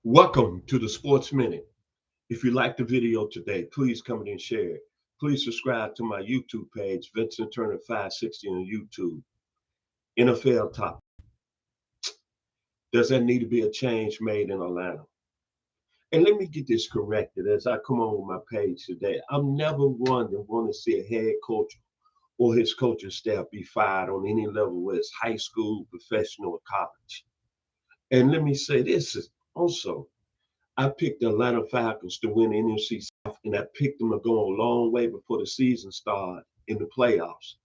Welcome to the Sports Minute. If you like the video today, please comment and share it. Please subscribe to my YouTube page, Vincent Turner 560 on YouTube. NFL top. Does there need to be a change made in Atlanta? And let me get this corrected as I come on with my page today. I'm never one that want to see a head coach or his coaching staff be fired on any level, whether it's high school, professional, or college. And let me say this is also, I picked the Atlanta Falcons to win the NFC South, and I picked them to go a long way before the season started in the playoffs.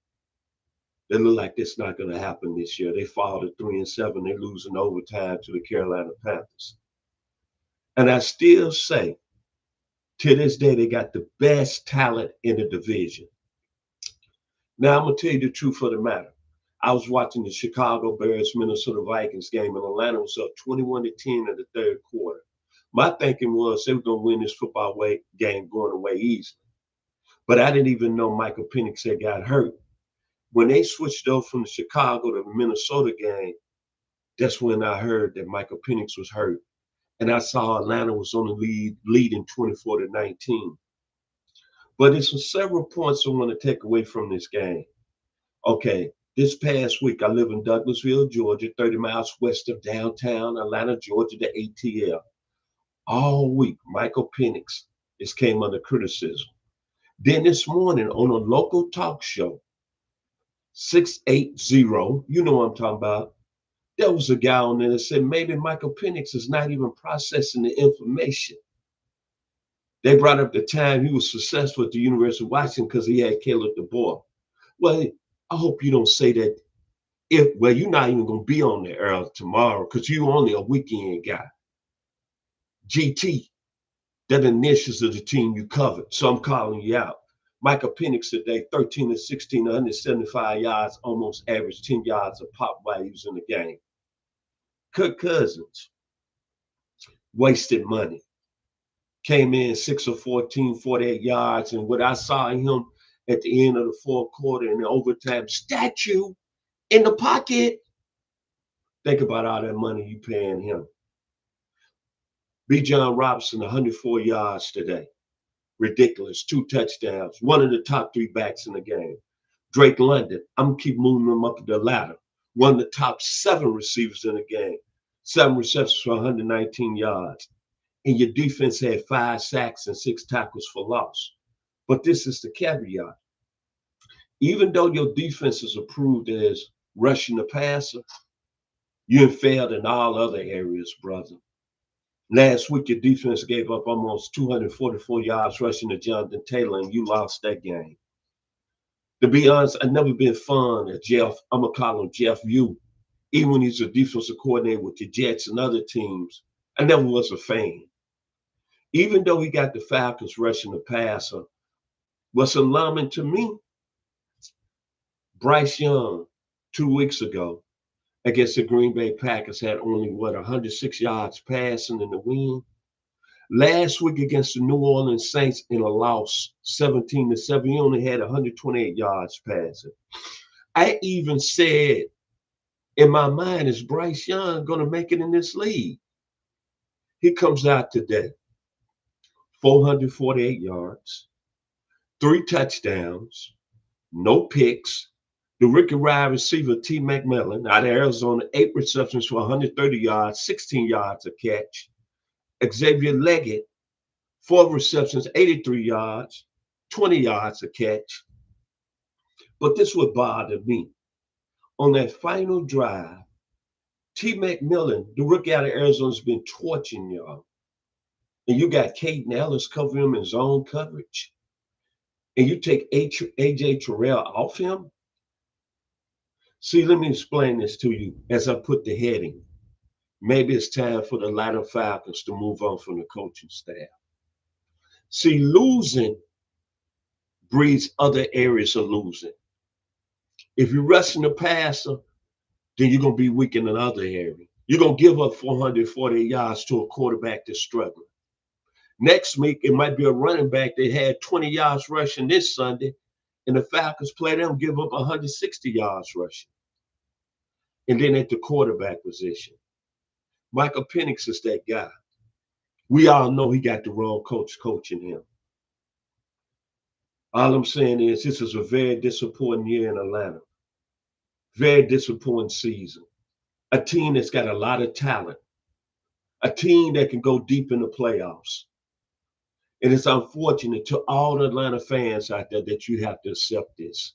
They look like it's not going to happen this year. They fall to 3-7. They're losing overtime to the Carolina Panthers. And I still say, to this day, they got the best talent in the division. Now, I'm going to tell you the truth of the matter. I was watching the Chicago Bears Minnesota Vikings game, and Atlanta was up 21-10 in the third quarter. My thinking was they were going to win this football game going away easily. But I didn't even know Michael Penix had got hurt. When they switched over from the Chicago to the Minnesota game, that's when I heard that Michael Penix was hurt. And I saw Atlanta was on the leading 24-19. But there's several points I want to take away from this game. Okay, this past week, I live in Douglasville, Georgia, 30 miles west of downtown Atlanta, Georgia, the ATL. All week, Michael Penix came under criticism. Then this morning on a local talk show, 680, you know what I'm talking about, there was a guy on there that said maybe Michael Penix is not even processing the information. They brought up the time he was successful at the University of Washington because he had Caleb DeBoer. Well, I hope you don't say that you're not even going to be on there early tomorrow because you're only a weekend guy. GT, that initials of the team you covered. So I'm calling you out. Michael Penix today, 13-16, 175 yards, almost average 10 yards of pop values in the game. Kirk Cousins wasted money. Came in 6 of 14, 48 yards. And what I saw him at the end of the fourth quarter in the overtime, statue in the pocket. Think about all that money you paying him. B. John Robinson, 104 yards today. Ridiculous. 2 touchdowns. One of the top 3 backs in the game. Drake London, I'm going to keep moving him up the ladder. One of the top 7 receivers in the game. 7 receptions for 119 yards. And your defense had 5 sacks and 6 tackles for loss. But this is the caveat. Even though your defense is approved as rushing the passer, you failed in all other areas, brother. Last week, your defense gave up almost 244 yards rushing to Jonathan Taylor, and you lost that game. To be honest, I've never been fond of Jeff. I'm going to call him Jeff U. Even when he's a defensive coordinator with the Jets and other teams, I never was a fan. Even though he got the Falcons rushing the passer, what's alarming to me, Bryce Young, 2 weeks ago, against the Green Bay Packers had only, 106 yards passing in the win. Last week against the New Orleans Saints in a loss, 17-7, he only had 128 yards passing. I even said in my mind, is Bryce Young going to make it in this league? He comes out today, 448 yards, 3 touchdowns, no picks. The rookie wide receiver, T. McMillan, out of Arizona, 8 receptions for 130 yards, 16 yards a catch. Xavier Leggett, 4 receptions, 83 yards, 20 yards a catch. But this would bother me. On that final drive, T. McMillan, the rookie out of Arizona, has been torching y'all. And you got Caden Ellis covering him in zone coverage. And you take A.J. Terrell off him. See, let me explain this to you as I put the heading. Maybe it's time for the Atlanta Falcons to move on from the coaching staff. See, losing breeds other areas of losing. If you're rushing the passer, then you're going to be weak in another area. You're going to give up 448 yards to a quarterback that's struggling. Next week, it might be a running back that had 20 yards rushing this Sunday, and the Falcons play them, give up 160 yards rushing. And then at the quarterback position, Michael Penix is that guy. We all know he got the wrong coach coaching him. All I'm saying is this is a very disappointing year in Atlanta. Very disappointing season. A team that's got a lot of talent. A team that can go deep in the playoffs. And it's unfortunate to all the Atlanta fans out there that you have to accept this.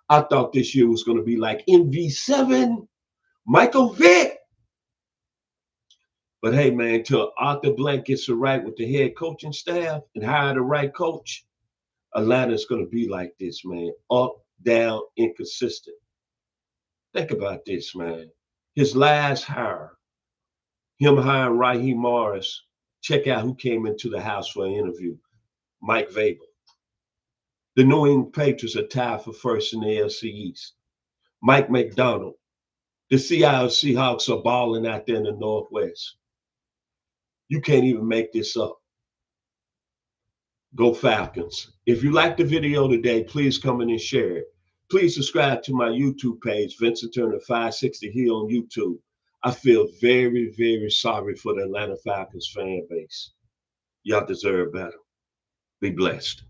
I thought this year was going to be like MV7, Michael Vick. But hey, man, till Arthur Blank gets it right with the head coaching staff and hire the right coach, Atlanta's going to be like this, man. Up, down, inconsistent. Think about this, man. His last hire, him hiring Raheem Morris, check out who came into the house for an interview. Mike Vrabel. The New England Patriots are tied for first in the AFC East. Mike McDonald. The Seattle Seahawks are balling out there in the Northwest. You can't even make this up. Go Falcons. If you like the video today, please come in and share it. Please subscribe to my YouTube page, Vincent Turner 560 here on YouTube. I feel very, very sorry for the Atlanta Falcons fan base. Y'all deserve better. Be blessed.